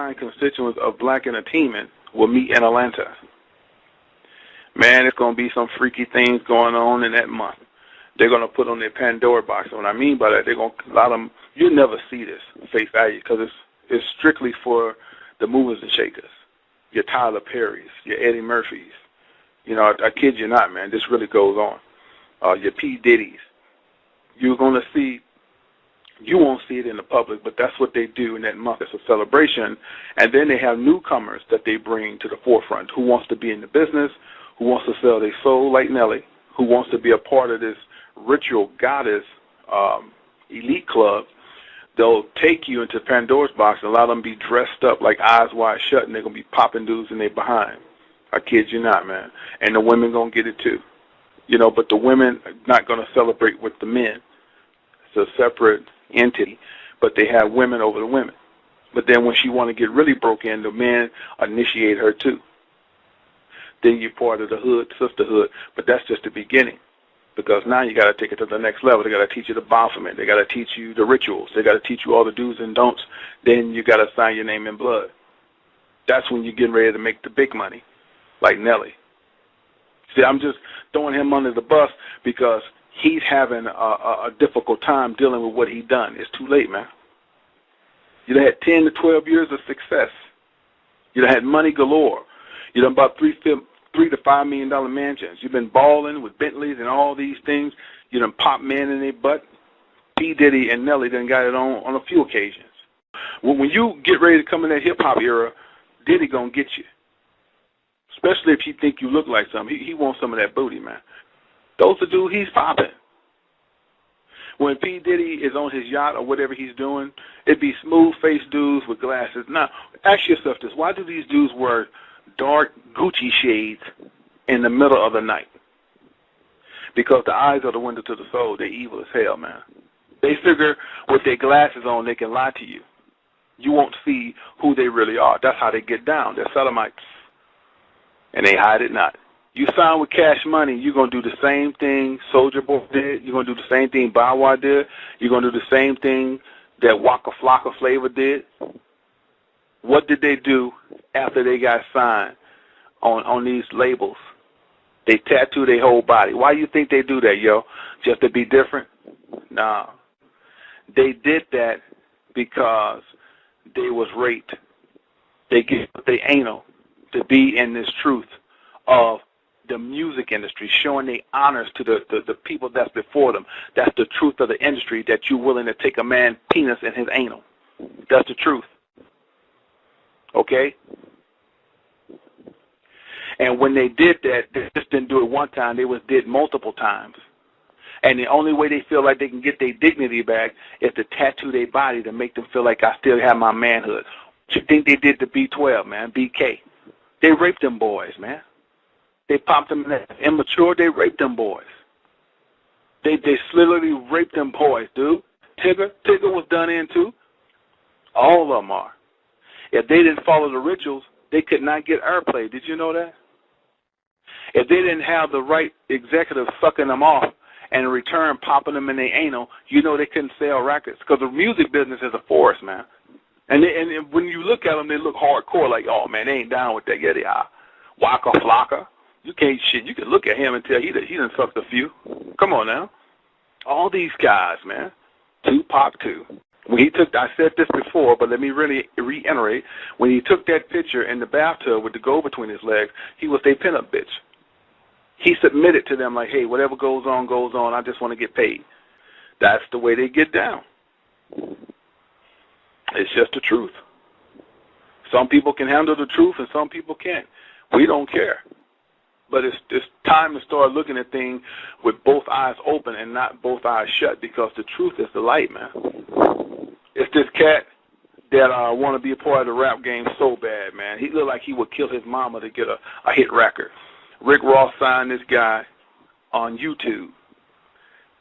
longtime constituents of Black Entertainment will meet in Atlanta. Man, it's going to be some freaky things going on in that month. They're going to put on their Pandora box. And what I mean by that, they're going to allow them, you'll never see this face value because it's strictly for the movers and shakers, your Tyler Perrys, your Eddie Murphys. You know, I kid you not, man. This really goes on. Your P. Diddy's. You're going to see, you won't see it in the public, but that's what they do in that month. It's a celebration. And then they have newcomers that they bring to the forefront. Who wants to be in the business? Who wants to sell their soul like Nelly? Who wants to be a part of this ritual goddess elite club? They'll take you into Pandora's box and allow them to be dressed up like Eyes Wide Shut, and they're going to be popping dudes in their behind. I kid you not, man. And the women going to get it too. You know, but the women are not going to celebrate with the men. It's a separate entity, but they have women over the women. But then when she want to get really broke in, the men initiate her too. Then you're part of the hood, sisterhood, but that's just the beginning. Because now you got to take it to the next level. They got to teach you the Baphomet. They got to teach you the rituals. They got to teach you all the do's and don'ts. Then you got to sign your name in blood. That's when you're getting ready to make the big money, like Nelly. See, I'm just throwing him under the bus because he's having a difficult time dealing with what he done. It's too late, man. You done had 10 to 12 years of success. You done had money galore. You done bought $3 to $5 million mansions. You've been balling with Bentleys and all these things. You done pop men in their butt. P. Diddy and Nelly done got it on a few occasions. When you get ready to come in that hip-hop era, Diddy gonna get you. Especially if you think you look like something. He wants some of that booty, man. Those are dudes he's popping. When P. Diddy is on his yacht or whatever he's doing, it'd be smooth-faced dudes with glasses. Now, ask yourself this. Why do these dudes wear dark Gucci shades in the middle of the night? Because the eyes are the window to the soul. They're evil as hell, man. They figure with their glasses on, they can lie to you. You won't see who they really are. That's how they get down. They're Sodomites. And they hide it not. You sign with Cash Money, you're going to do the same thing Soulja Boy did. You're going to do the same thing Bow Wow did. You're going to do the same thing that Waka Flocka Flavor did. What did they do after they got signed on these labels? They tattoo their whole body. Why do you think they do that, yo? Just to be different? Nah. They did that because they was raped. They get they anal to be in this truth of the music industry, showing their honors to the people that's before them. That's the truth of the industry, that you're willing to take a man's penis in his anal. That's the truth. Okay? And when they did that, they just didn't do it one time. They did multiple times. And the only way they feel like they can get their dignity back is to tattoo their body to make them feel like I still have my manhood. What you think they did to B12, man, BK? They raped them boys, man. They popped them in that immature. They raped them boys. They literally raped them boys, dude. Tigger was done in too. All of them are. If they didn't follow the rituals, they could not get airplay. Did you know that? If they didn't have the right executives sucking them off and in return popping them in their anal, you know they couldn't sell records. Because the music business is a force, man. And when you look at them, they look hardcore, like, oh, man, they ain't down with that. Yeah, they are. Waka Flocka. You can't shit. You can look at him and tell he done sucked a few. Come on now. All these guys, man. Tupac, too. When he took, I said this before, but let me really reiterate. When he took that picture in the bathtub with the gold between his legs, he was their pinup bitch. He submitted to them like, hey, whatever goes on, goes on. I just want to get paid. That's the way they get down. It's just the truth. Some people can handle the truth and some people can't. We don't care. But it's time to start looking at things with both eyes open and not both eyes shut, because the truth is the light, man. It's this cat that want to be a part of the rap game so bad, man. He looked like he would kill his mama to get a hit record. Rick Ross signed this guy on YouTube.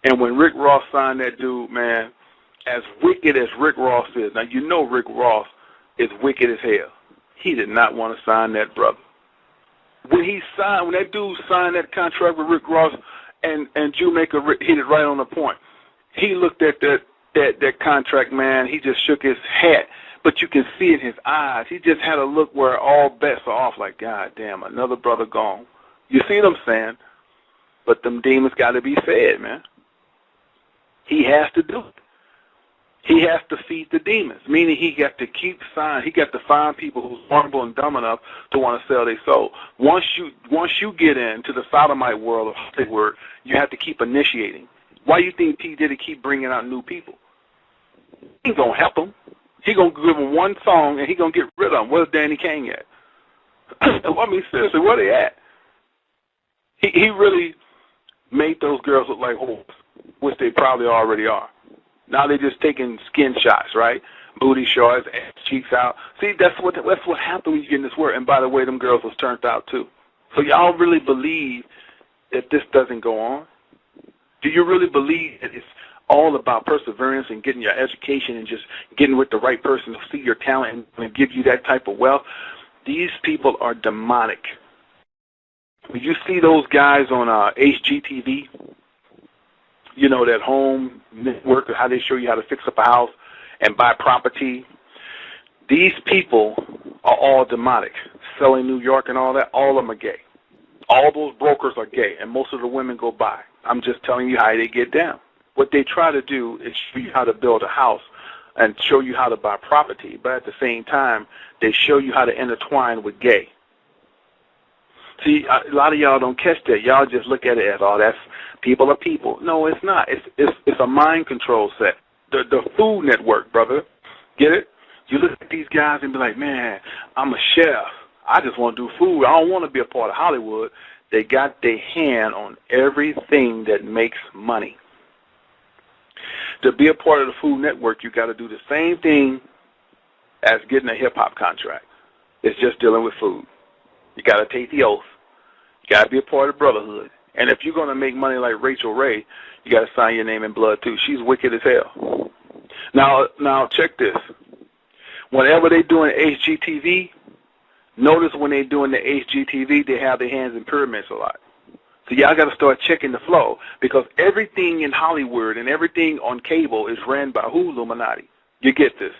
And when Rick Ross signed that dude, man, as wicked as Rick Ross is, now you know Rick Ross is wicked as hell. He did not want to sign that brother. When that dude signed that contract with Rick Ross, and Jewmaker hit it right on the point. He looked at that contract, man. He just shook his head. but you can see in his eyes, he just had a look where all bets are off, like, God damn, another brother gone. You see what I'm saying? But them demons got to be fed, man. He has to do it. He has to feed the demons, meaning he got to find people who's vulnerable and dumb enough to want to sell their soul. Once you get into the sodomite world of Hollywood, you have to keep initiating. Why do you think P. Diddy keep bringing out new people? He ain't going to help them. He going to give them one song, and he going to get rid of them. Where's Danny Kane at? I mean, seriously, where they at? He really made those girls look like whores, which they probably already are. Now they're just taking skin shots, right? Booty shots, ass cheeks out. See, that's what happens when you get in this world. And by the way, them girls was turned out too. So y'all really believe that this doesn't go on? Do you really believe that it's all about perseverance and getting your education and just getting with the right person to see your talent and give you that type of wealth? These people are demonic. When you see those guys on HGTV, you know, that home network, how they show you how to fix up a house and buy property. These people are all demonic. Selling New York and all that, all of them are gay. All those brokers are gay, and most of the women go by. I'm just telling you how they get down. What they try to do is show you how to build a house and show you how to buy property, but at the same time, they show you how to intertwine with gay. See, a lot of y'all don't catch that. Y'all just look at it as, oh, that's people are people. No, it's not. It's a mind control set. The Food Network, brother. Get it? You look at these guys and be like, man, I'm a chef. I just want to do food. I don't want to be a part of Hollywood. They got their hand on everything that makes money. To be a part of the Food Network, you got to do the same thing as getting a hip-hop contract. It's just dealing with food. You got to take the oath. You got to be a part of the brotherhood. And if you're going to make money like Rachel Ray, you got to sign your name in blood too. She's wicked as hell. Now check this. Whenever they're doing HGTV, notice when they're doing the HGTV, they have their hands in pyramids a lot. So y'all got to start checking the flow, because everything in Hollywood and everything on cable is ran by who? Illuminati. You get this?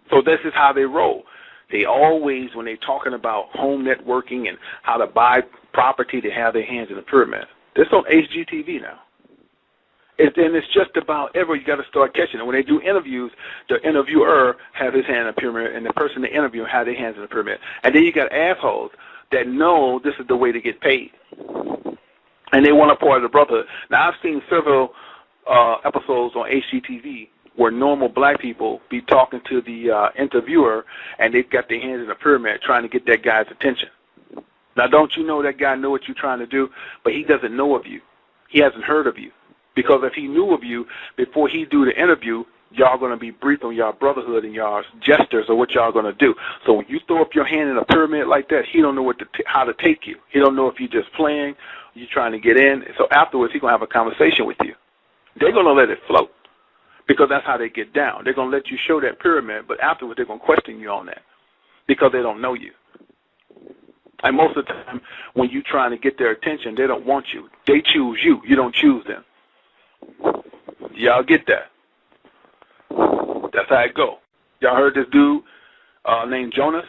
So this is how they roll. They always, when they're talking about home networking and how to buy property, they have their hands in the pyramid. This on HGTV now. And it's just about ever. You got to start catching it. When they do interviews, the interviewer has his hand in the pyramid, and the person they interview has their hands in the pyramid. And then you got assholes that know this is the way to get paid, and they want a part of the brotherhood. Now, I've seen several episodes on HGTV where normal black people be talking to the interviewer, and they've got their hands in the pyramid trying to get that guy's attention. Now, don't you know that guy know what you're trying to do, but he doesn't know of you. He hasn't heard of you. Because if he knew of you before he do the interview, y'all going to be briefed on y'all brotherhood and y'all gestures of what y'all going to do. So when you throw up your hand in a pyramid like that, he don't know how to take you. He don't know if you're just playing, or you're trying to get in. So afterwards, he's going to have a conversation with you. They're going to let it float, because that's how they get down. They're going to let you show that pyramid, but afterwards they're going to question you on that because they don't know you. And most of the time, when you're trying to get their attention, they don't want you. They choose you. You don't choose them. Y'all get that? That's how it go. Y'all heard this dude named Jonas?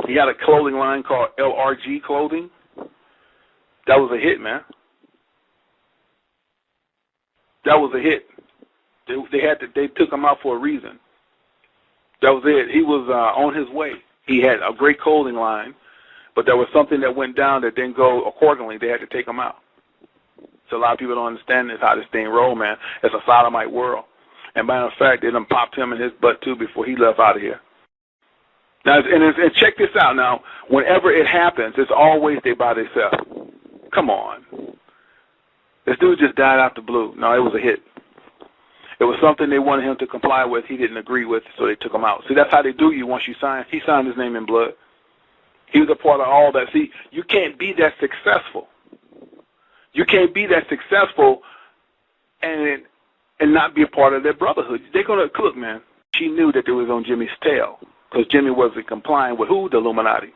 He had a clothing line called LRG Clothing. That was a hit, man. That was a hit. They took him out for a reason. That was it. He was on his way. He had a great clothing line, but there was something that went down that didn't go accordingly. They had to take him out. So a lot of people don't understand this, how this thing roll, man. It's a sodomite world. And matter of fact, they done popped him in his butt too before he left out of here. Now, and check this out now. Whenever it happens, it's always they by themselves. Come on. This dude just died out the blue. No, it was a hit. It was something they wanted him to comply with. He didn't agree with, so they took him out. See, that's how they do you once you sign. He signed his name in blood. He was a part of all that. See, you can't be that successful. You can't be that successful and not be a part of their brotherhood. They're going to, look, man, she knew that it was on Jimmy's tail because Jimmy wasn't complying with who? The Illuminati.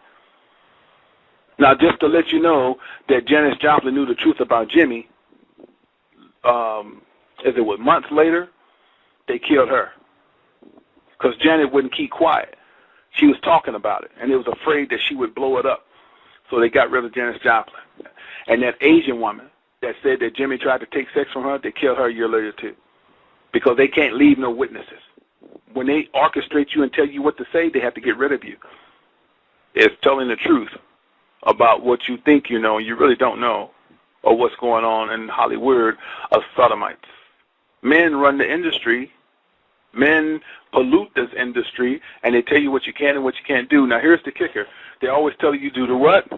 Now, just to let you know that Janis Joplin knew the truth about Jimmy, as it was months later, they killed her. because Janet wouldn't keep quiet. She was talking about it, and they was afraid that she would blow it up. So they got rid of Janis Joplin. And that Asian woman that said that Jimmy tried to take sex from her, they killed her a year later too, because they can't leave no witnesses. When they orchestrate you and tell you what to say, they have to get rid of you. It's telling the truth about what you think you know and you really don't know, or what's going on in Hollywood of sodomites. Men run the industry. Men pollute this industry, and they tell you what you can and what you can't do. Now, here's the kicker. They always tell you do the what?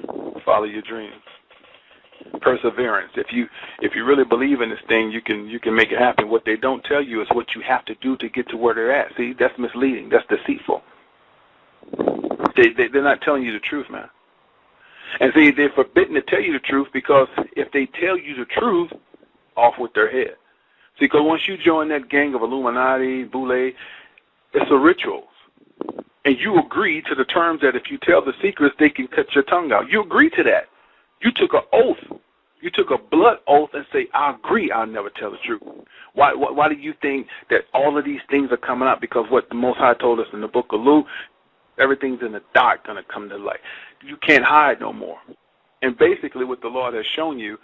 Follow your dreams. Perseverance. If you really believe in this thing, you can make it happen. What they don't tell you is what you have to do to get to where they're at. See, that's misleading. That's deceitful. They're not telling you the truth, man. And see, they're forbidden to tell you the truth, because if they tell you the truth, off with their head. See, because once you join that gang of Illuminati, Boule, it's a ritual. And you agree to the terms that if you tell the secrets, they can cut your tongue out. You agree to that. You took an oath. You took a blood oath and say, I agree I'll never tell the truth. Why do you think that all of these things are coming out? Because what the Most High told us in the book of Luke, everything's in the dark going to come to light. You can't hide no more. And basically what the Lord has shown you,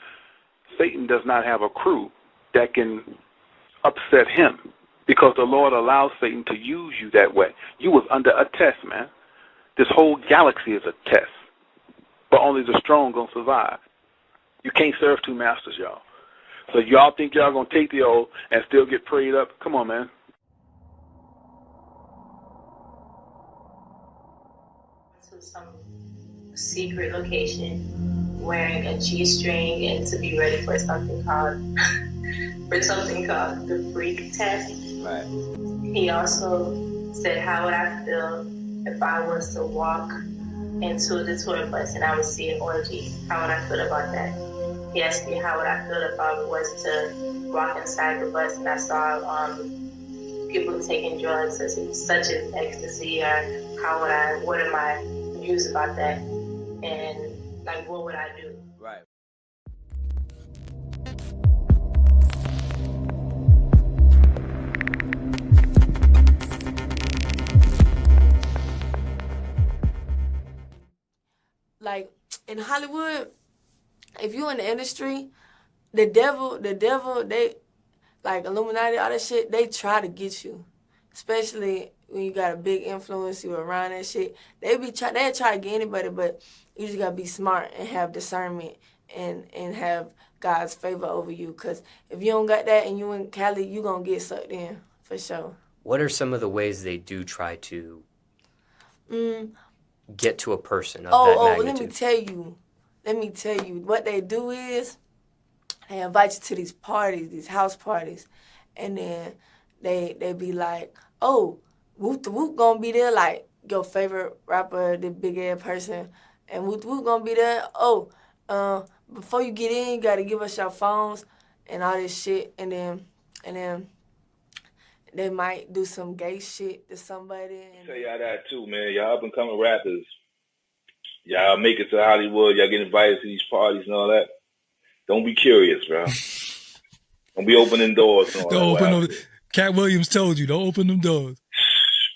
Satan does not have a crew that can upset him, because the Lord allows Satan to use you that way. You was under a test, man. This whole galaxy is a test, but only the strong gonna survive. You can't serve two masters, y'all. So y'all think y'all gonna take the oath and still get prayed up? Come on, man. To some secret location, wearing a G-string, and to be ready for something called the freak test. Right. He also said, how would I feel if I was to walk into the tour bus and I would see an orgy? How would I feel about that? He asked me, how would I feel if I was to walk inside the bus and I saw people taking drugs such as ecstasy, or what are my views about that? And like, what would I do? Right. Like, in Hollywood, if you in the industry, the devil, they, like Illuminati, all that shit, they try to get you. Especially when you got a big influence, you around that shit. They'll try to get anybody, but you just gotta be smart and have discernment and have God's favor over you. Because if you don't got that and you in Cali, you gonna get sucked in, for sure. What are some of the ways they do try to get to a person of that magnitude? Let me tell you. What they do is they invite you to these parties, these house parties, and then they be like, oh, Woot the Woot gonna be there, like your favorite rapper, the big ass person, and Woot the Woot gonna be there. Oh, before you get in, you gotta give us your phones and all this shit, and then they might do some gay shit to somebody. Tell y'all that too, man. Y'all up and coming rappers. Y'all make it to Hollywood. Y'all get invited to these parties and all that. Don't be curious, bro. Don't be opening doors. And all don't that open them. Cat Williams told you, don't open them doors.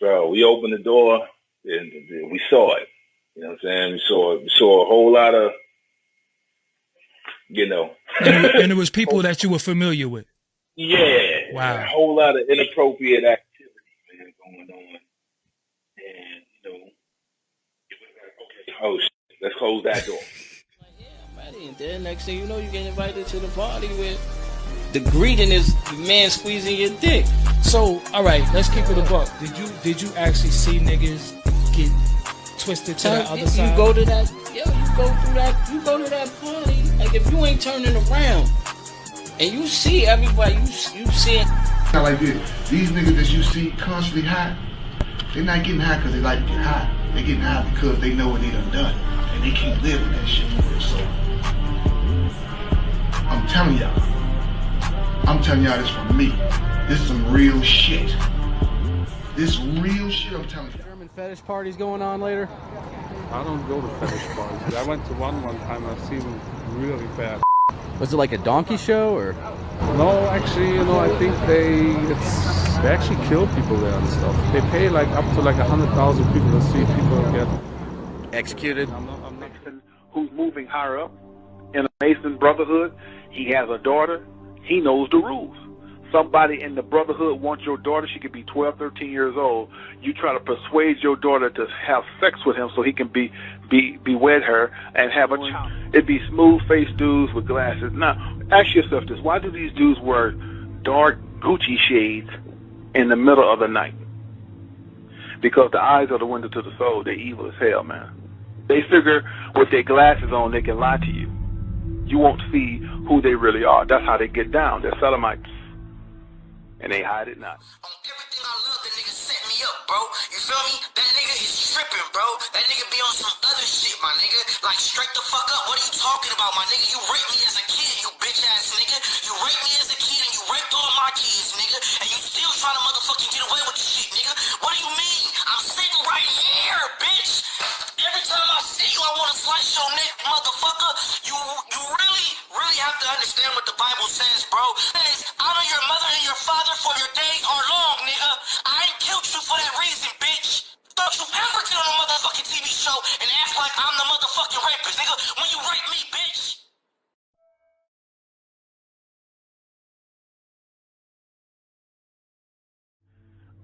Bro, we opened the door and we saw it. You know what I'm saying? We saw a whole lot of, you know. And it was people that you were familiar with. Yeah. Wow. A whole lot of inappropriate activity, man, going on. And, you know, okay, oh, shit, let's close that door. Like, yeah, I'm ready. And then next thing you know, you get invited to the party with the greeting is the man squeezing your dick. So, all right, let's keep it a buck. Did you actually see niggas get twisted to the other side? You go to that, you go to that party. Like, if you ain't turning around and you see everybody, you see it. Not like this. These niggas that you see constantly hot, they're not getting hot because they like to get hot. They're getting hot because they know what they done. And they can't live with that shit for real. So, I'm telling y'all this from me. This is some real shit. This real shit, I'm telling you. German fetish parties going on later? I don't go to fetish parties. I went to one time. I've seen really bad. Was it like a donkey show or? No, actually, you know, I think They actually kill people there and stuff. They pay like up to like 100,000 people to see people get executed. Who's moving higher up in a Mason Brotherhood? He has a daughter. He knows the rules. Somebody in the Brotherhood wants your daughter. She could be 12, 13 years old. You try to persuade your daughter to have sex with him so he can be wed her and have a child. It'd be smooth-faced dudes with glasses. Now, ask yourself this. Why do these dudes wear dark Gucci shades in the middle of the night? Because the eyes are the window to the soul. They're evil as hell, man. They figure with their glasses on they can lie to you. You won't see who they really are. That's how they get down. They're Sodomites. And they hide it not. On everything I love, that nigga set me up, bro. You feel me? That nigga is tripping, bro. That nigga be on some other shit, my nigga. Like, straight the fuck up. What are you talking about, my nigga? You raped me as a kid, you bitch ass nigga. You raped me as a kid and you raped all my kids, nigga. And you still trying to motherfucking get away with the shit, nigga. What do you mean? I'm sitting right here, bitch. Every time I see you, I want to slice your neck, motherfucker. You really have to understand what the Bible says, bro. It says, honor your mother and your father for your days are long, nigga. I ain't killed you for that reason, bitch. Don't you ever get on a motherfucking TV show and act like I'm the motherfucking rapist, nigga, when you rape me, bitch.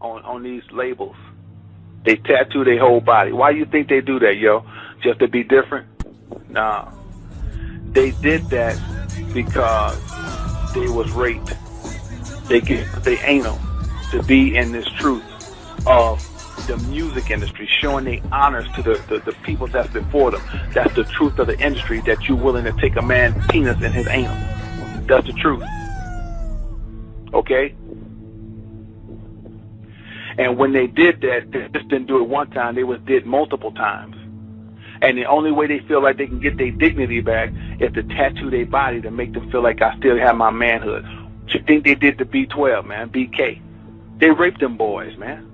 On these labels. They tattoo their whole body. Why do you think they do that, yo? Just to be different? Nah. They did that because they was raped. They anal to be in this truth of the music industry, showing their honors to the people that's before them. That's the truth of the industry, that you're willing to take a man's penis in his anal. That's the truth. Okay? And when they did that, they just didn't do it one time. They did multiple times. And the only way they feel like they can get their dignity back is to tattoo their body to make them feel like I still have my manhood. What you think they did to B12, man? BK. They raped them boys, man.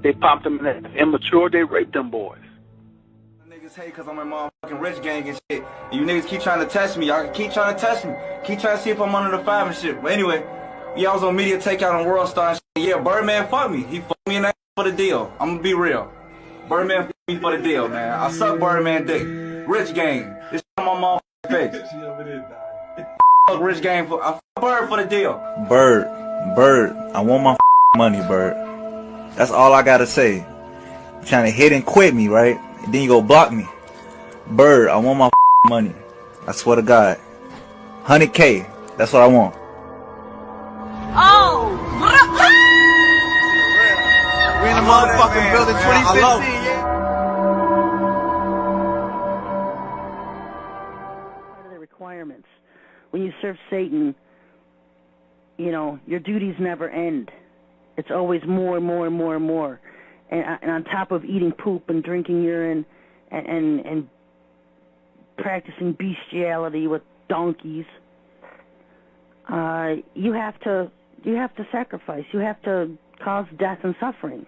They popped them in that immature. They raped them boys. Niggas hate because I'm a motherfucking rich gang and shit. And you niggas keep trying to test me. Y'all keep trying to test me. Keep trying to see if I'm under the five and shit. But anyway, yeah, I was on Media Takeout on World Star and shit. Yeah, Birdman fucked me. He fucked me in that for the deal. I'm gonna be real. Birdman fucked me for the deal, man. I suck Birdman dick. Rich gang. This shit on my motherfucking face. Fuck Rich gang for I fuck Bird for the deal. Bird, I want my money, Bird. That's all I gotta say. You're trying to hit and quit me, right? And then you go block me. Bird, I want my money. I swear to God. 100K. That's what I want. Oh! We in the motherfucking building 2015, yeah. Part of the requirements. When you serve Satan, you know, your duties never end. It's always more and more and more and more. And on top of eating poop and drinking urine and practicing bestiality with donkeys, you have to sacrifice. You have to cause death and suffering.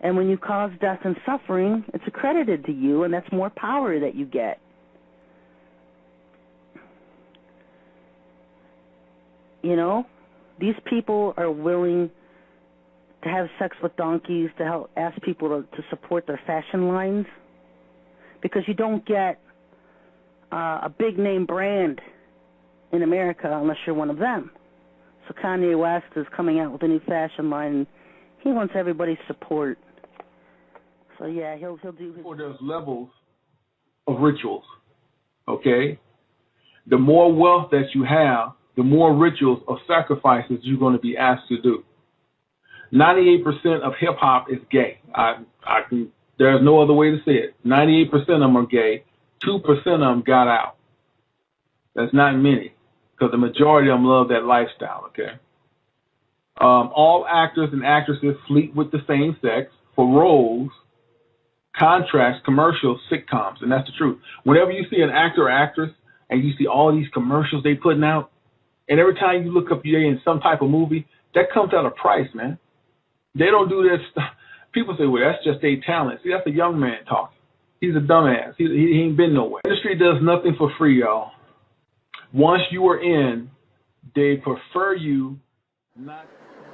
And when you cause death and suffering, it's accredited to you, and that's more power that you get. You know, these people are willing to have sex with donkeys to help ask people to support their fashion lines, because you don't get a big name brand in America unless you're one of them. So Kanye West is coming out with a new fashion line, and he wants everybody's support. So yeah, he'll do his... There's levels of rituals, okay? The more wealth that you have, the more rituals of sacrifices you're going to be asked to do. 98% of hip-hop is gay. There's no other way to say it. 98% of them are gay. 2% of them got out. That's not many, because the majority of them love that lifestyle, okay? All actors and actresses sleep with the same sex for roles, contracts, commercials, sitcoms, and that's the truth. Whenever you see an actor or actress and you see all these commercials they putting out, and every time you look up you're in some type of movie, that comes at a price, man. They don't do this. People say, well, that's just their talent. See, that's a young man talking. He's a dumbass. He ain't been nowhere. The industry does nothing for free, y'all. Once you are in, they prefer you not.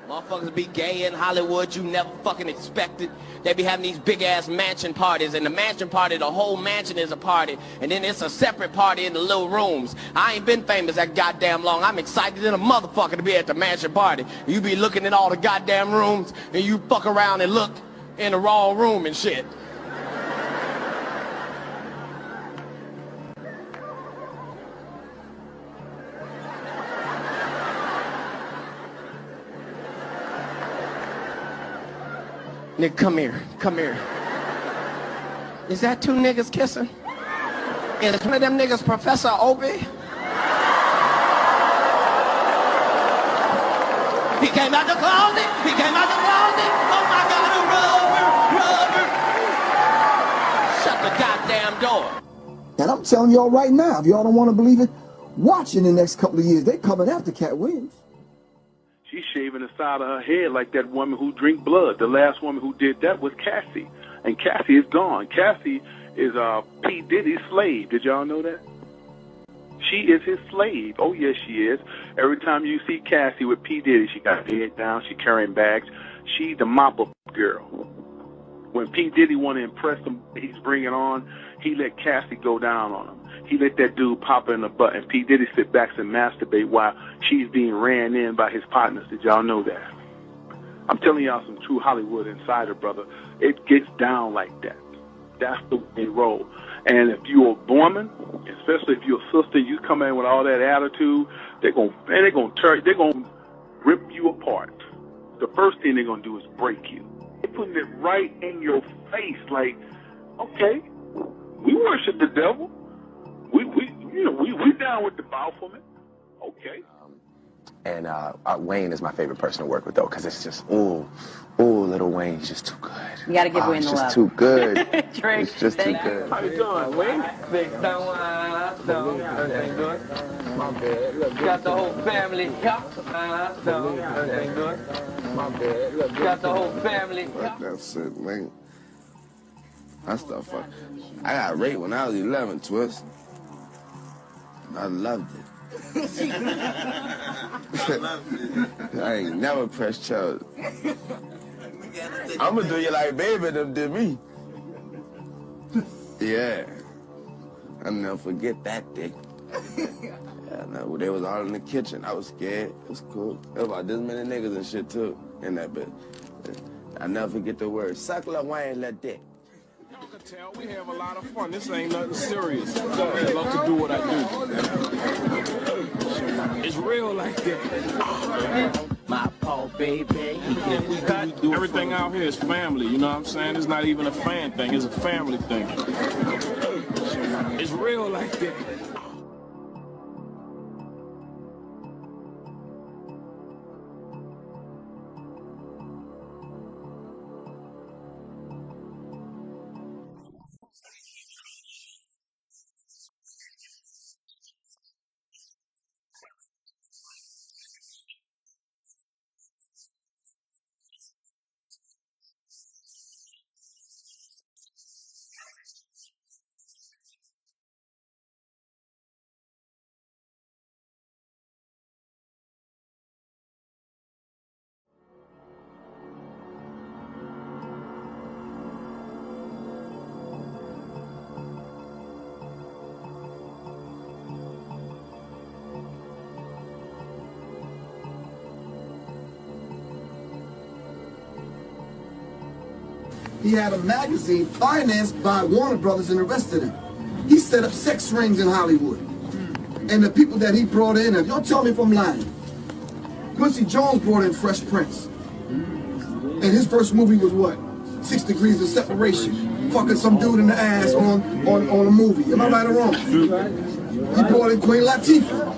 Motherfuckers be gay in Hollywood, you never fucking expected. They be having these big-ass mansion parties, and the mansion party, the whole mansion is a party, and then it's a separate party in the little rooms. I ain't been famous that goddamn long. I'm excited in a motherfucker to be at the mansion party. You be looking at all the goddamn rooms, and you fuck around and look in the wrong room and shit. Nigga, come here, come here. Is that two niggas kissing? Is one of them niggas Professor Obie? He came out the closet, he came out the closet. Oh my God, a rubber. Shut the goddamn door. And I'm telling y'all right now, if y'all don't want to believe it, watch in the next couple of years. They coming after Cat Williams. She's shaving the side of her head like that woman who drink blood. The last woman who did that was Cassie. And Cassie is gone. Cassie is P. Diddy's slave. Did y'all know that? She is his slave. Oh, yes, she is. Every time you see Cassie with P. Diddy, she got her head down. She carrying bags. She's the mop-up girl. When P. Diddy want to impress him, he's bringing on, he let Cassie go down on him. He let that dude pop her in the butt, and P. Diddy sit back and masturbate while she's being ran in by his partners. Did y'all know that? I'm telling y'all some true Hollywood insider, brother. It gets down like that. That's the way they roll. And if you're a woman, especially if you're a sister, you come in with all that attitude, they're gonna rip you apart. The first thing they're gonna do is break you. They're putting it right in your face, like, okay, we worship the devil. We down with the Baphomet. Okay. And Wayne is my favorite person to work with, though, because it's just, Little Wayne, he's just too good. You got to give Wayne the love. It's just too good. Drake, it's just too good. How you doing, Wayne? Big everything good? My bad. Look, got the whole family. Everything good? My bad. Look, got the whole family. That's it, man. That stuff, I got raped when I was 11, Twist. I loved it. I ain't never pressed charges. I'm gonna do you like baby them did me. Yeah. I'll never forget that day. Yeah, no, they was all in the kitchen. I was scared. It was cool. There was about this many niggas and shit too in that bit. I'll never forget the word. Suck Lil Wayne, let dick. Y'all can tell we have a lot of fun. This ain't nothing serious. I love to do what I do. It's real like that. My Paul baby. Everything out here is family, you know what I'm saying? It's not even a fan thing, it's a family thing. It's real like that. He had a magazine financed by Warner Brothers and the rest of them. He set up sex rings in Hollywood. And the people that he brought in, if y'all tell me if I'm lying, Quincy Jones brought in Fresh Prince. And his first movie was what? 6 Degrees of Separation. Fucking some dude in the ass on a movie. Am I right or wrong? He brought in Queen Latifah.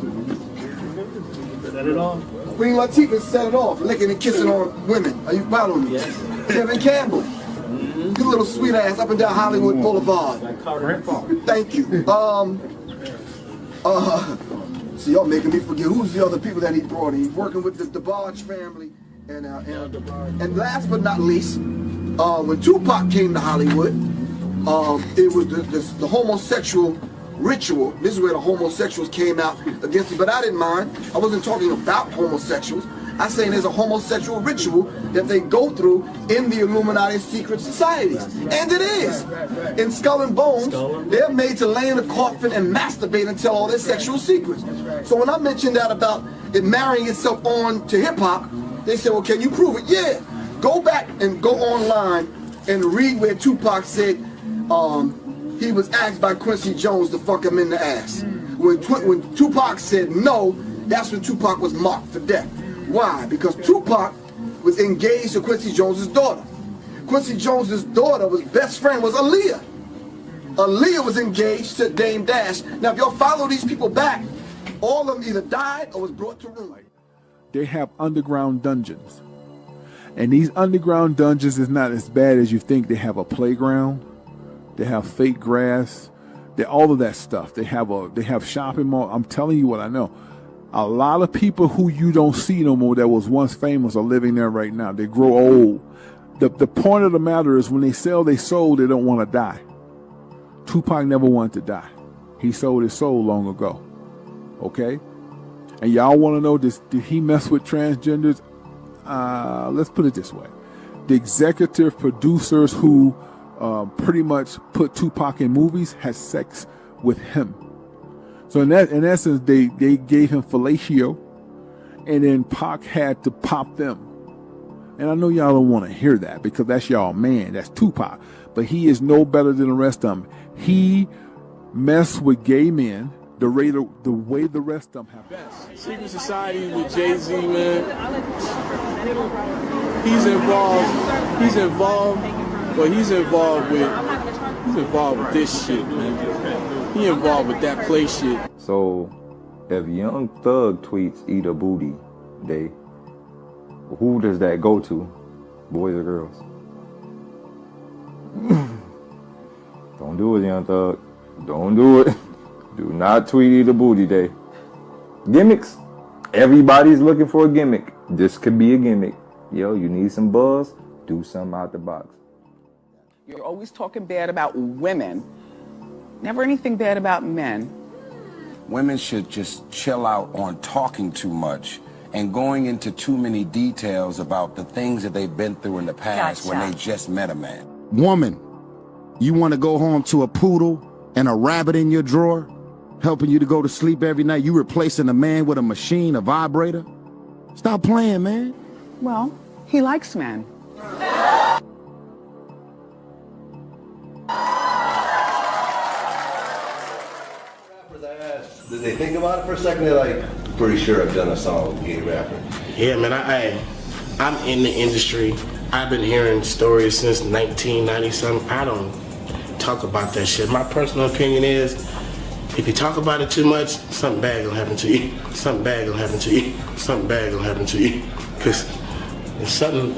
Set it off. Queen Latifah set it off, licking and kissing on women. Are you proud of me? Yes. Kevin Campbell. You little sweet ass up and down Hollywood Boulevard. Thank you. So y'all making me forget who's the other people that he brought in. He's working with the Barge family. And last but not least, when Tupac came to Hollywood, it was the homosexual ritual. This is where the homosexuals came out against it, but I didn't mind. I wasn't talking about homosexuals. I'm saying there's a homosexual ritual that they go through in the Illuminati secret societies. And it is. In Skull and Bones, they're made to lay in a coffin and masturbate and tell all their sexual secrets. So when I mentioned that about it marrying itself on to hip-hop, they said, well, can you prove it? Yeah. Go back and go online and read where Tupac said he was asked by Quincy Jones to fuck him in the ass. When Tupac said no, that's when Tupac was marked for death. Why? Because Tupac was engaged to Quincy Jones's daughter. Quincy Jones's daughter was best friend was Aaliyah. Aaliyah was engaged to Dame Dash. Now, if y'all follow these people back, all of them either died or was brought to ruin. They have underground dungeons. And these underground dungeons is not as bad as you think. They have a playground. They have fake grass. All of that stuff. They have shopping mall. I'm telling you what I know. A lot of people who you don't see no more that was once famous are living there right now. They grow old. The point of the matter is when they sell their soul, they don't want to die. Tupac never wanted to die. He sold his soul long ago. Okay? And y'all want to know this? Did he mess with transgenders? Let's put it this way. The executive producers who pretty much put Tupac in movies had sex with him. So in essence, they gave him fellatio, and then Pac had to pop them. And I know y'all don't want to hear that because that's y'all man. That's Tupac. But he is no better than the rest of them. He messed with gay men the way the rest of them have. Secret Society with Jay-Z, man. He's involved, but he's involved with this shit, man. He involved with that play shit. So, if Young Thug tweets "eat a booty" day, who does that go to? Boys or girls? Don't do it, Young Thug. Don't do it. Do not tweet "eat a booty" day. Gimmicks. Everybody's looking for a gimmick. This could be a gimmick. Yo, you need some buzz? Do something out the box. You're always talking bad about women. Never anything bad about men. Women should just chill out on talking too much and going into too many details about the things that they've been through in the past when they just met a man. Woman, you want to go home to a poodle and a rabbit in your drawer, helping you to go to sleep every night? You replacing a man with a machine, a vibrator? Stop playing, man. Well, he likes men. Did they think about it for a second? They're like, pretty sure I've done a song with a gay rapper. Yeah, man, I'm in the industry. I've been hearing stories since 1990-something. I don't talk about that shit. My personal opinion is, if you talk about it too much, something bad gonna happen to you. Something bad gonna happen to you. Something bad gonna happen to you. Because it's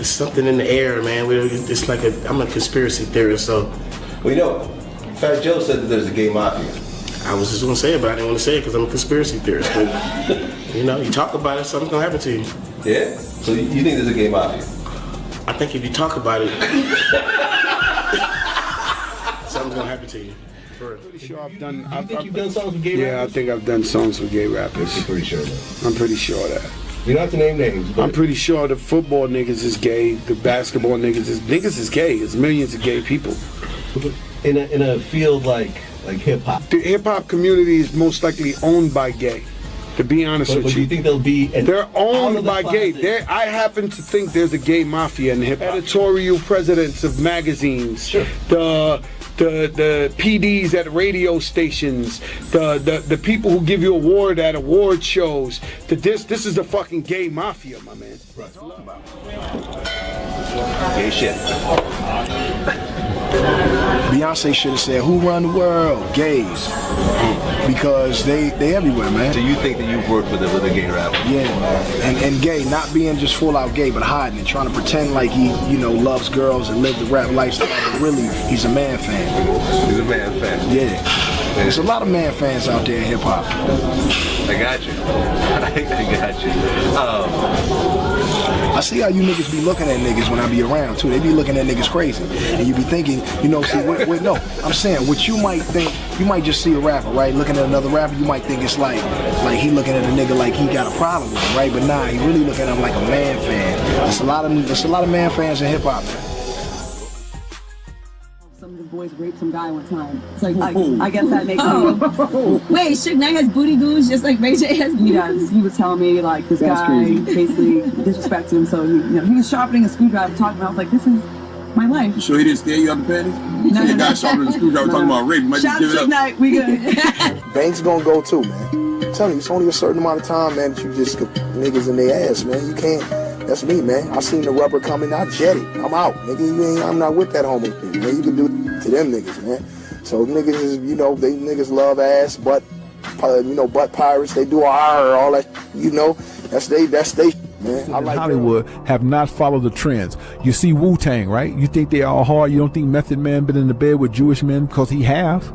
something in the air, man. It's like I'm a conspiracy theorist, so. Well, you know, Fat Joe said that there's a gay mafia. I was just gonna say it, but I didn't want to say it because I'm a conspiracy theorist. But, you know, you talk about it, something's gonna happen to you. Yeah? So you think there's a gay mafia? I think if you talk about it, something's gonna happen to you. For real. Pretty sure I've done. You think you've done songs with gay rappers? Yeah, I think I've done songs with gay rappers. You're pretty sure of that? I'm pretty sure of that. You don't have to name names. But I'm pretty sure the football niggas is gay. The basketball niggas is gay. There's millions of gay people. In a field like hip hop. The hip hop community is most likely owned by gay. To be honest with you, do you think they'll be? They're owned by gay. I happen to think there's a gay mafia in hip hop. Editorial presidents of magazines. Sure. The PDs at radio stations, the people who give you award at award shows. This is the fucking gay mafia, my man. Right. Gay shit. Beyonce should have said, "Who run the world? Gays," because they everywhere, man. So you think that you've worked with a gay rapper? Yeah, and gay, not being just full out gay, but hiding and trying to pretend like he, loves girls and live the rap lifestyle, but really he's a man fan. He's a man fan. Yeah. There's a lot of man fans out there in hip hop. I got you. I got you. I see how you niggas be looking at niggas when I be around too. They be looking at niggas crazy, and you be thinking, no. I'm saying what you might think you might just see a rapper, right? Looking at another rapper, you might think it's like he looking at a nigga like he got a problem with him, right? But nah, he really looking at him like a man fan. There's a lot of man fans in hip hop, man. Some of the boys raped some guy one time. It's like, I guess that makes sense. Wait, Suge Knight has booty goons just like Ray J has? He does. He was telling me, like, this guy basically disrespected him, so he was sharpening a screwdriver talking about, I was like, this is my life. You sure he didn't stare you out the panties? No, the guy sharpening the screwdriver talking about rape. You might just give it up. Suge Knight, we good. Banks gonna go too, man. I'm telling you, it's only a certain amount of time, man, that you just get niggas in their ass, man. You can't. That's me, man. I seen the rubber coming, I jet it. I'm out, nigga. I'm not with that homo thing, man. You can do it to them niggas, man. So niggas is, they niggas love ass, butt pirates. They do all that, that's they, man. I like Hollywood have not followed the trends. You see Wu-Tang, right? You think they all hard. You don't think Method Man been in the bed with Jewish men because he have.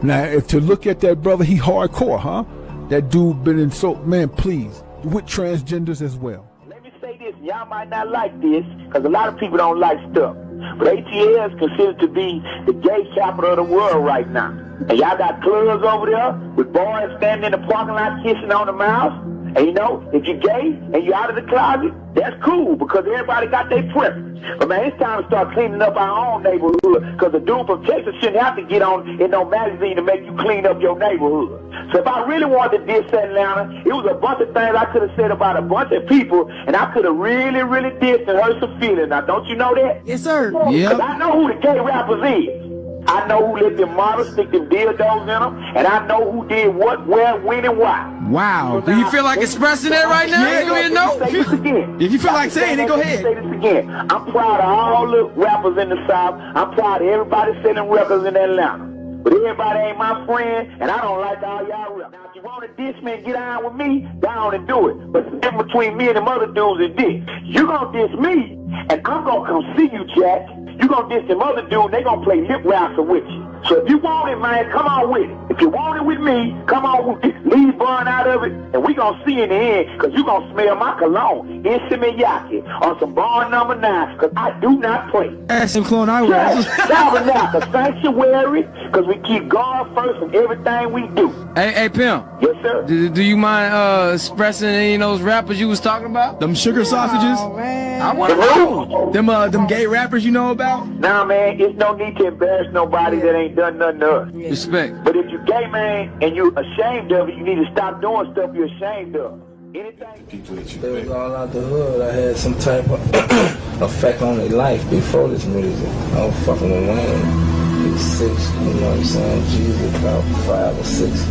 Now, if to look at that brother, he hardcore, huh? That dude been in man, please. With transgenders as well. Let me say this, y'all might not like this, because a lot of people don't like stuff. But ATL is considered to be the gay capital of the world right now. And y'all got clubs over there with boys standing in the parking lot kissing on the mouth. And if you're gay and you're out of the closet, that's cool, because everybody got their preference. But man, it's time to start cleaning up our own neighborhood, because a dude from Texas shouldn't have to get on in no magazine to make you clean up your neighborhood. So if I really wanted to diss Atlanta, it was a bunch of things I could have said about a bunch of people, and I could have really, really dissed and hurt some feelings. Now, don't you know that? Yes, sir. Yeah. Because I know who the gay rappers is. I know who let them models stick them dildos in them, and I know who did what, where, when, and why. Wow. Do you feel like expressing that right now? Yeah, Go ahead, no. Say this again. If you feel like saying it, go ahead. Say this again. I'm proud of all the rappers in the South. I'm proud of everybody selling records in Atlanta. But everybody ain't my friend, and I don't like all y'all rappers. Now, if you want to diss me and get on with me, down and do it. But the difference between me and them other dudes is this. You gonna diss me, and I'm gonna come see you, Jack. You gonna diss them other dudes, they gonna play lip wrestling with you. So if you want it, man, come on with it. If you want it with me, come on with it. Leave Bun out of it, and we gonna see in the end, because you gonna smell my cologne in Simiyaki on some Bond number 9, because I do not play. That's some clone I wear. Tabernacle Sanctuary, because we keep God first in everything we do. Hey, Pimp. Yes, sir. Do you mind expressing any of those rappers you was talking about? Them sugar sausages? Oh, man. I want to know. Them gay rappers you know about? Nah, man, it's no need to embarrass nobody that ain't done nothing to us. Respect. But if you gay, man, and you ashamed of it, you need to stop doing stuff you're ashamed of. Anything? They was all out the hood. I had some type of effect on their life before this music. I was fucking with Wayne. He was 6, you know what I'm saying? Jesus about 5 or 6.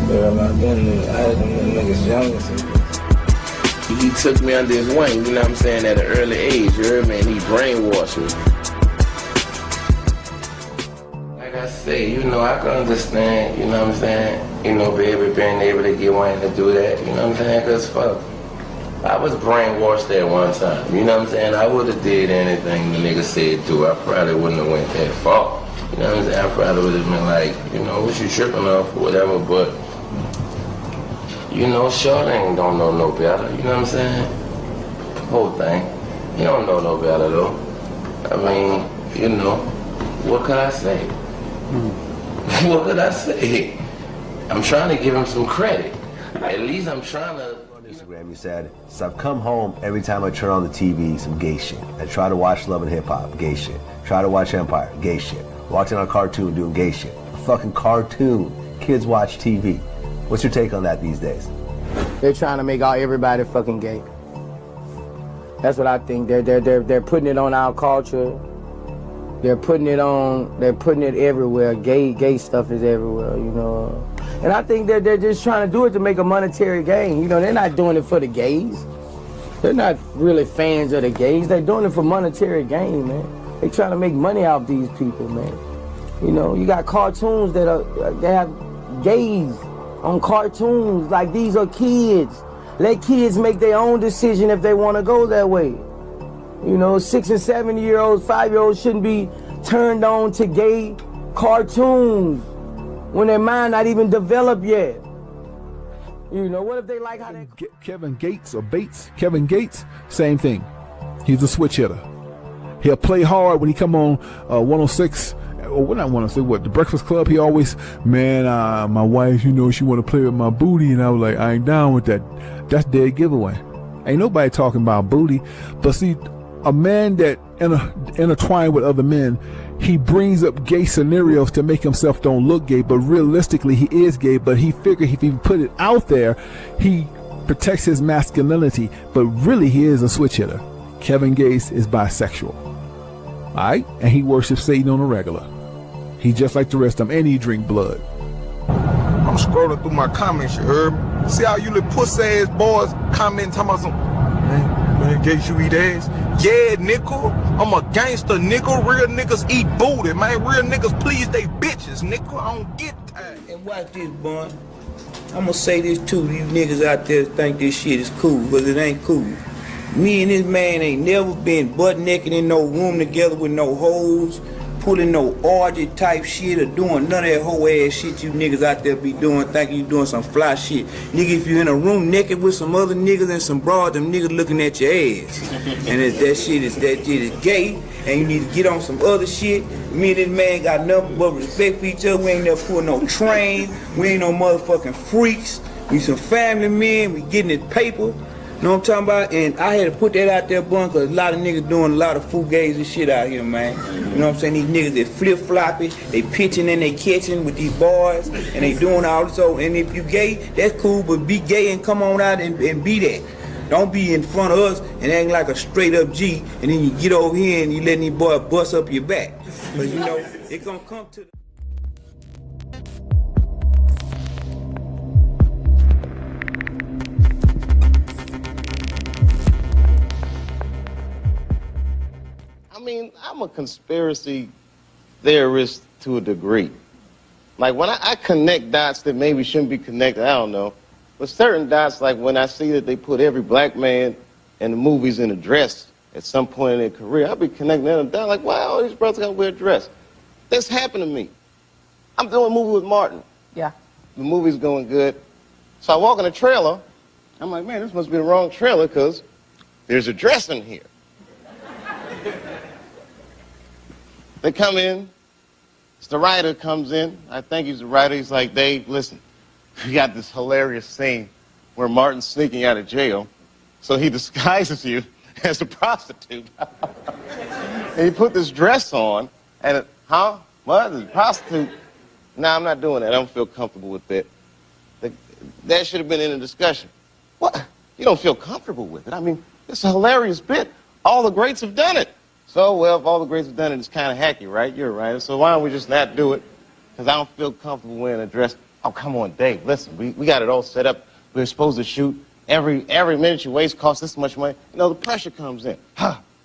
I had them niggas young as hell. He took me under his wing, you know what I'm saying, at an early age, you heard me, and he brainwashed me. Like I say, I can understand, you know what I'm saying, baby being able to get Wayne to do that, you know what I'm saying, because fuck, I was brainwashed at one time, you know what I'm saying, I would have did anything the nigga said do, I probably wouldn't have went that far, you know what I'm saying, I probably would have been like, what you tripping off or whatever, but short ain't don't know no better, you know what I'm saying? Whole thing. He don't know no better though. I mean, what could I say? What could I say? I'm trying to give him some credit. At least I'm trying to. On Instagram, he said, so I've come home every time I turn on the TV, some gay shit. I try to watch Love and Hip Hop, gay shit. Try to watch Empire, gay shit. Watching on a cartoon, doing gay shit. A fucking cartoon. Kids watch TV. What's your take on that these days? They're trying to make everybody fucking gay. That's what I think. They're putting it on our culture. They're putting it everywhere. Gay stuff is everywhere, And I think they're just trying to do it to make a monetary gain. They're not doing it for the gays. They're not really fans of the gays. They're doing it for monetary gain, man. They're trying to make money off these people, man. You got cartoons that have gays on cartoons, like these are kids. Let kids make their own decision if they want to go that way. 6 and 7-year-olds, 5-year-olds shouldn't be turned on to gay cartoons when their mind not even developed yet. What if they like how they... Kevin Gates or Bates, Kevin Gates, same thing. He's a switch hitter. He'll play hard when he come on 106 what I want to say, what, the Breakfast Club, he always, man, my wife, you know, she want to play with my booty, and I was like, I ain't down with that. That's dead giveaway. Ain't nobody talking about booty. But see, a man that intertwined with other men, he brings up gay scenarios to make himself don't look gay, but realistically he is gay. But he figured if he put it out there, he protects his masculinity, but really he is a switch hitter. Kevin Gates is bisexual. Alright? And he worships Satan on a regular. He just like the rest of them, and he drink blood. I'm scrolling through my comments, you heard me? See how you little pussy ass boys commenting talking about some, man, Gates, you eat ass? Yeah, nickel. I'm a gangster, nickel. Real niggas eat booty, man. Real niggas please they bitches, nickel. I don't get that. And watch this, boy. I'm gonna say this too. These niggas out there think this shit is cool, but it ain't cool. Me and this man ain't never been butt naked in no room together with no hoes, pulling no orgy type shit or doing none of that whole ass shit you niggas out there be doing, thinking you doing some fly shit. Nigga, if you in a room naked with some other niggas and some broads, them niggas looking at your ass. And if that shit is gay, and you need to get on some other shit. Me and this man got nothing but respect for each other. We ain't never pulling no train. We ain't no motherfucking freaks. We some family men. We getting this paper. You know what I'm talking about? And I had to put that out there, bun, because a lot of niggas doing a lot of fugazi and shit out here, man. You know what I'm saying? These niggas, they flip-floppy, they pitching and they catching with these boys, and they doing all this. So, and if you gay, that's cool, but be gay and come on out and be that. Don't be in front of us and act like a straight-up G, and then you get over here and you letting these boys bust up your back. But you know, it gonna come to the... I mean, I'm a conspiracy theorist to a degree. Like, when I connect dots that maybe shouldn't be connected, I don't know. But certain dots, like when I see that they put every black man in the movies in a dress at some point in their career, I'll be connecting them down like, wow, all these brothers gotta wear a dress. This happened to me. I'm doing a movie with Martin. Yeah. The movie's going good. So I walk in a trailer. I'm like, man, this must be the wrong trailer because there's a dress in here. They come in. The writer comes in. I think he's the writer. He's like, Dave, listen, we got this hilarious scene where Martin's sneaking out of jail. So he disguises you as a prostitute. And he put this dress on. And, what? The prostitute? No, I'm not doing that. I don't feel comfortable with that. That should have been in the discussion. What? You don't feel comfortable with it? I mean, it's a hilarious bit. All the greats have done it. So, well, if all the greats have done it, it's kind of hacky, right? You're right. So why don't we just not do it? Because I don't feel comfortable wearing a dress. Oh, come on, Dave, listen, we got it all set up. We're supposed to shoot. Every minute you waste costs this much money. You know, the pressure comes in.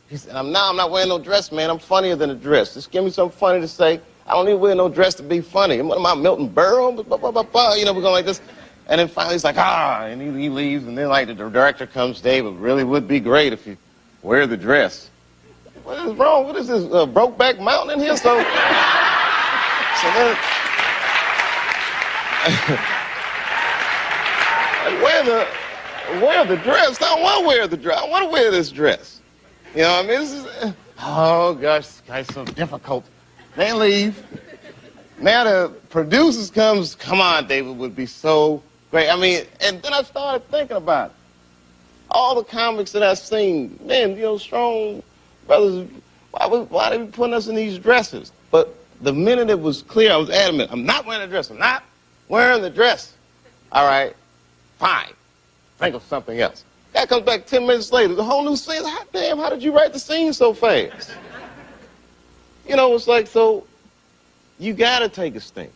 He said, I'm not wearing no dress, man. I'm funnier than a dress. Just give me something funny to say. I don't need to wear no dress to be funny. What am I, Milton Berle? You know, we're going like this. And then finally he's like, and he leaves. And then, like, the director comes, Dave, it really would be great if you wear the dress. What is wrong? What is this, Brokeback Mountain in here? So then, wear the dress. I don't want to wear the dress. I want to wear this dress. You know what I mean? This is, oh, gosh, this guy's so difficult. They leave. Now the producers comes, come on, David, would be so great. I mean, and then I started thinking about it. All the comics that I've seen, man, you know, strong brothers, why they be putting us in these dresses? But the minute it was clear, I was adamant, I'm not wearing a dress. I'm not wearing the dress. All right, fine. Think of something else. Guy comes back 10 minutes later, the whole new scene. Hot damn, how did you write the scene so fast? You know, it's like, so you gotta take a sting.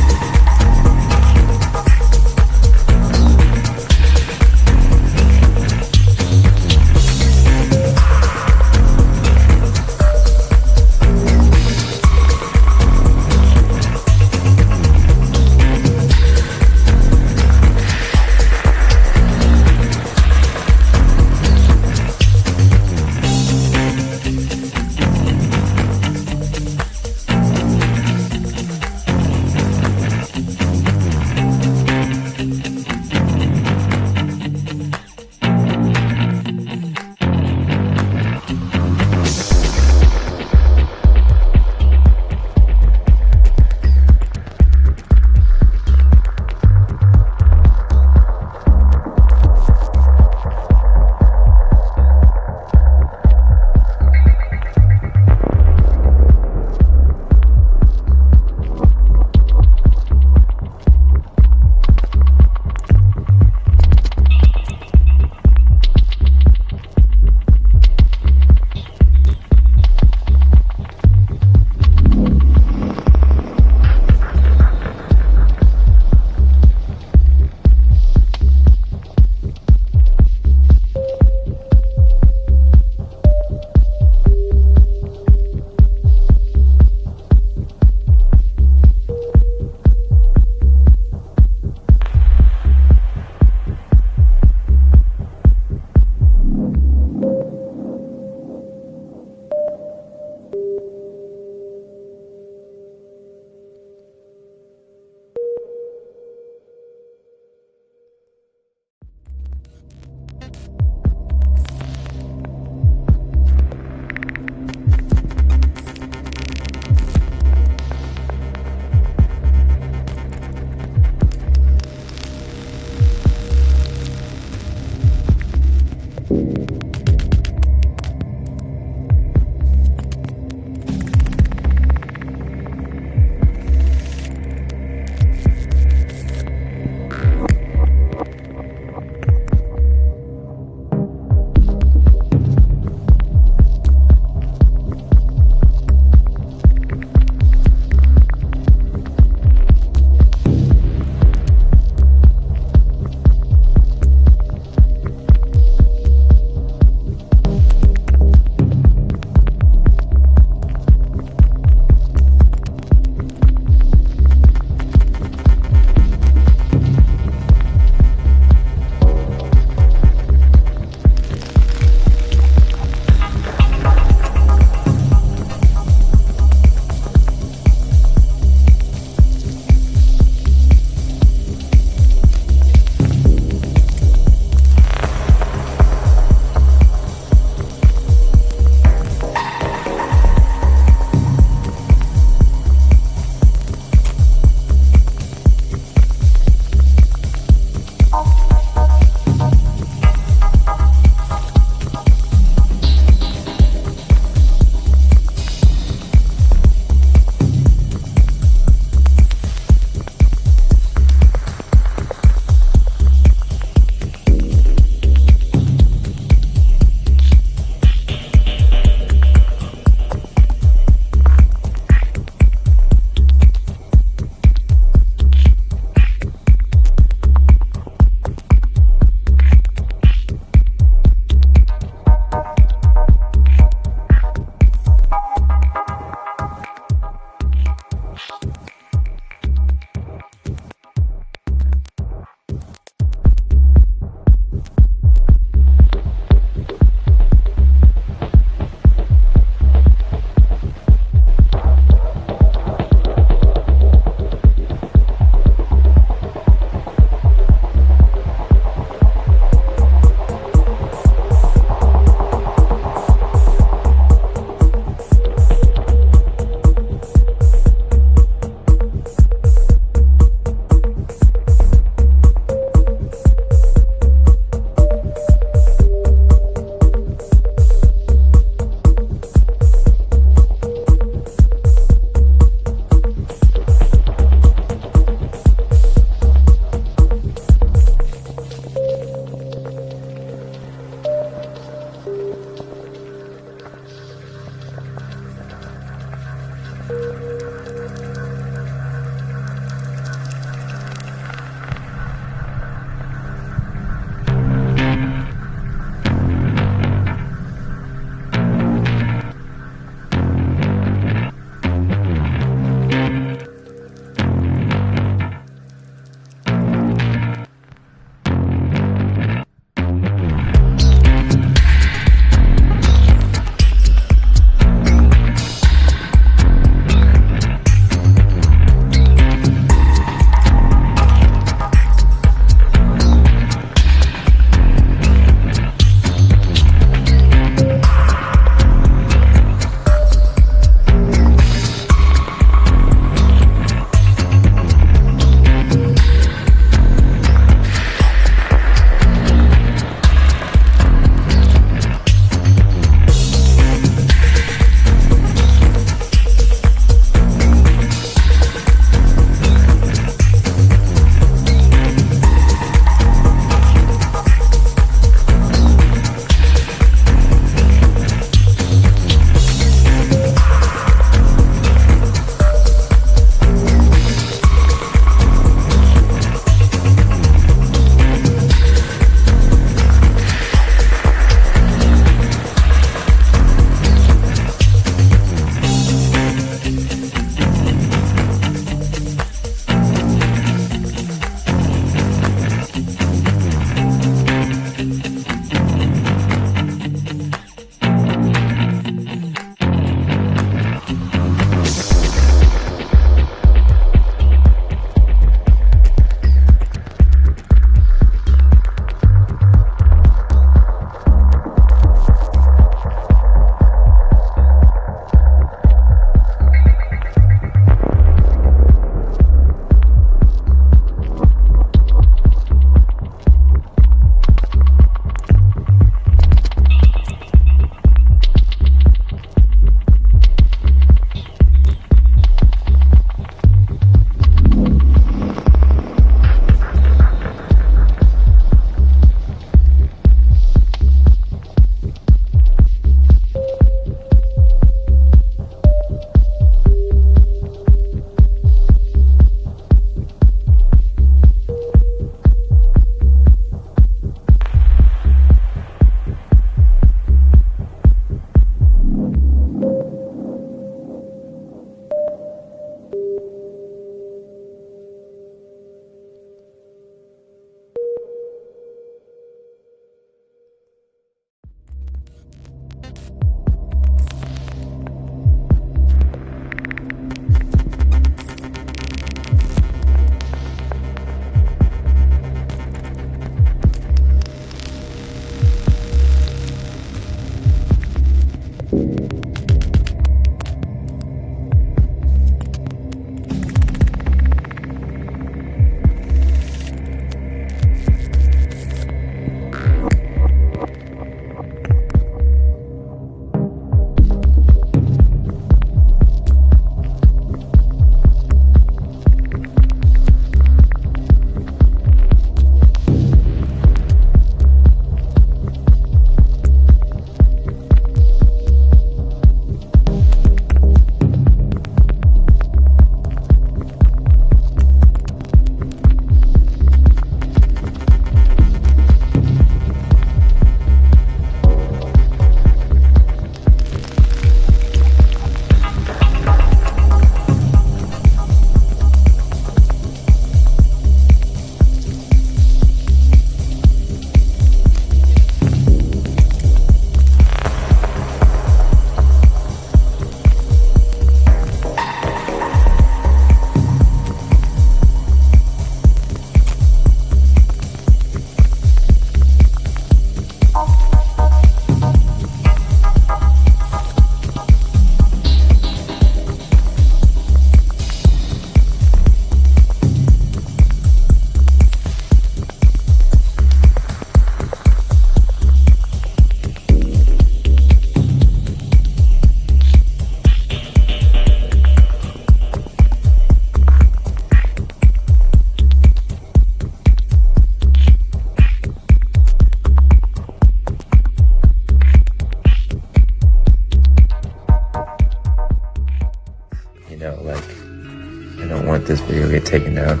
this video get taken down.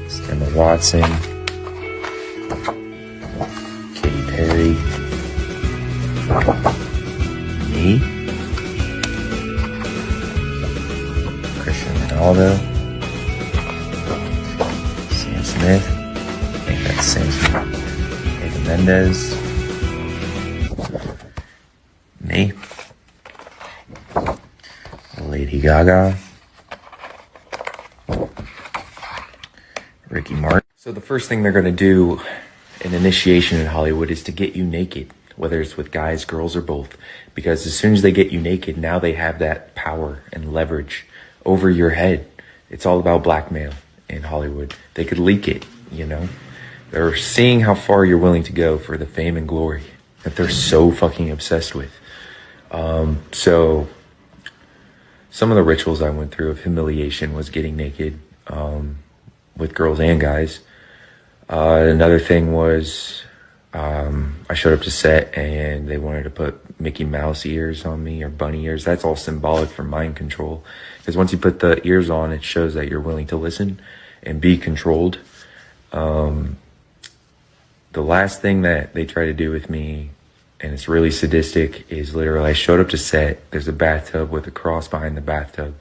It's Emma Watson, Katy Perry, me, Christian Ronaldo, Sam Smith, I think that's Sam Smith, Eva Mendes, me, Lady Gaga, Ricky Martin. So the first thing they're going to do in initiation in Hollywood is to get you naked, whether it's with guys, girls, or both. Because as soon as they get you naked, now they have that power and leverage over your head. It's all about blackmail in Hollywood. They could leak it, you know? They're seeing how far you're willing to go for the fame and glory that they're so fucking obsessed with. So some of the rituals I went through of humiliation was getting naked with girls and guys. Another thing was I showed up to set and they wanted to put Mickey Mouse ears on me or bunny ears. That's all symbolic for mind control. Because once you put the ears on, it shows that you're willing to listen and be controlled. The last thing that they try to do with me, and it's really sadistic, is literally I showed up to set. There's a bathtub with a cross behind the bathtub.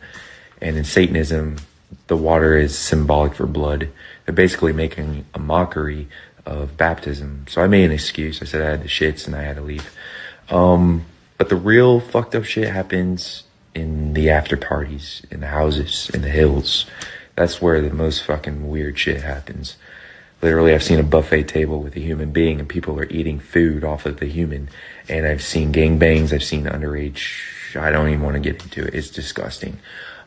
And in Satanism, the water is symbolic for blood. They're basically making a mockery of baptism. So I made an excuse. I said I had the shits and I had to leave. But the real fucked up shit happens in the after parties, in the houses, in the hills. That's where the most fucking weird shit happens. Literally, I've seen a buffet table with a human being and people are eating food off of the human. And I've seen gangbangs. I've seen underage. I don't even want to get into it. It's disgusting.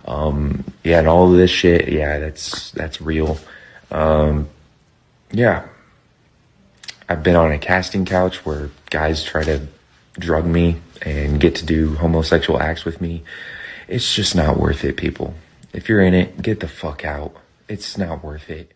Yeah, and all of this shit, yeah, that's real. Yeah. I've been on a casting couch where guys try to drug me and get to do homosexual acts with me. It's just not worth it, people. If you're in it, get the fuck out. It's not worth it.